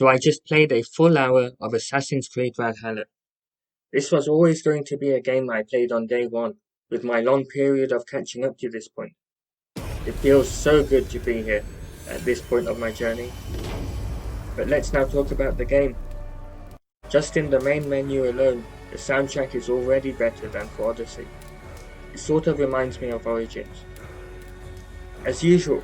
So I just played a full hour of Assassin's Creed Valhalla. This was always going to be a game I played on day one, with my long period of catching up to this point. It feels so good to be here, at this point of my journey. But let's now talk about the game. Just in the main menu alone, the soundtrack is already better than for Odyssey. It sort of reminds me of Origins. As usual,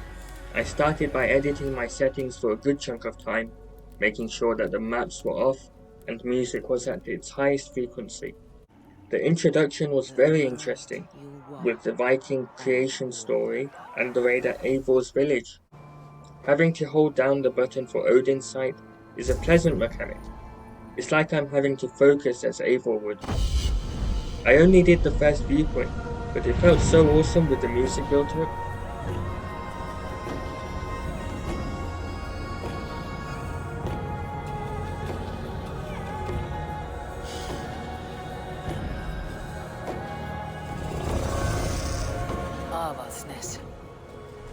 I started by editing my settings for a good chunk of time, making sure that the maps were off and music was at its highest frequency. The introduction was very interesting, with the Viking creation story and the raid at Eivor's village. Having to hold down the button for Odin's sight is a pleasant mechanic. It's like I'm having to focus as Eivor would. I only did the first viewpoint, but it felt so awesome with the music built up.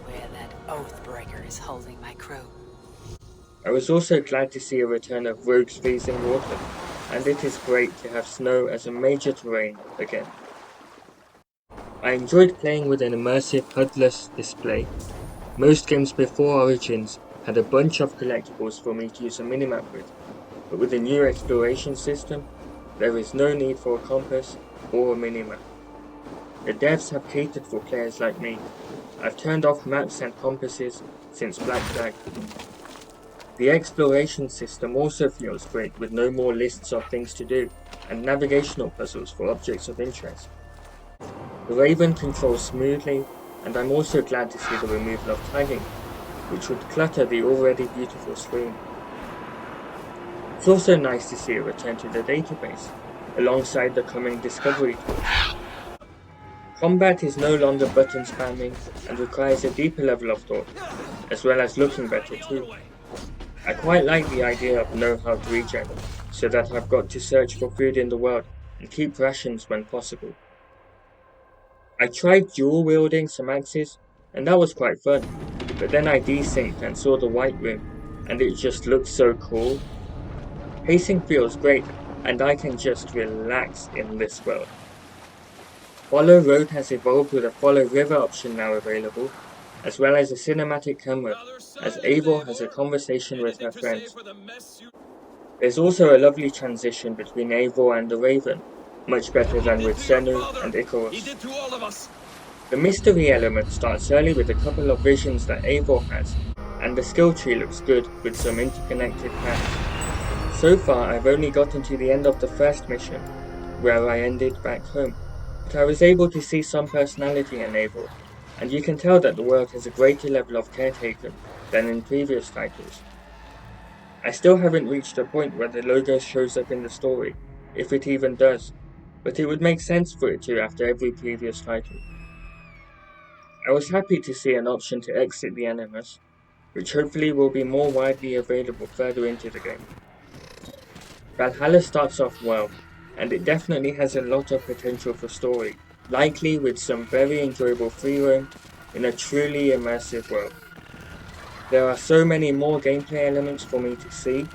Where that Oathbreaker is holding my crew. I was also glad to see a return of rogues freezing water, and it is great to have snow as a major terrain again. I enjoyed playing with an immersive HUD-less display. Most games before Origins had a bunch of collectibles for me to use a minimap with, but with the new exploration system, there is no need for a compass or a minimap. The devs have catered for players like me. I've turned off maps and compasses since Black Flag. The exploration system also feels great with no more lists of things to do and navigational puzzles for objects of interest. The Raven controls smoothly, and I'm also glad to see the removal of tagging, which would clutter the already beautiful screen. It's also nice to see a return to the database, alongside the coming discovery tools. Combat is no longer button spamming and requires a deeper level of thought, as well as looking better too. I quite like the idea of know-how regen, so that I've got to search for food in the world and keep rations when possible. I tried dual-wielding some axes, and that was quite fun, but then I desynced and saw the white room, and it just looked so cool. Pacing feels great, and I can just relax in this world. Follow Road has evolved with a Follow River option now available, as well as a cinematic camera, as Eivor has a conversation with her friends. There's also a lovely transition between Eivor and the Raven, much better than with Senu and Icarus. The mystery element starts early with a couple of visions that Eivor has, and the skill tree looks good with some interconnected paths. So far I've only gotten to the end of the first mission, where I ended back home, but I was able to see some personality in Eivor, and you can tell that the world has a greater level of care taken than in previous titles. I still haven't reached a point where the logo shows up in the story, if it even does, but it would make sense for it to after every previous title. I was happy to see an option to exit the Animus, which hopefully will be more widely available further into the game. Valhalla starts off well, and it definitely has a lot of potential for story, likely with some very enjoyable free roam in a truly immersive world. There are so many more gameplay elements for me to see,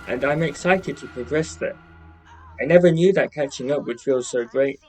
and I'm excited to progress there. I never knew that catching up would feel so great,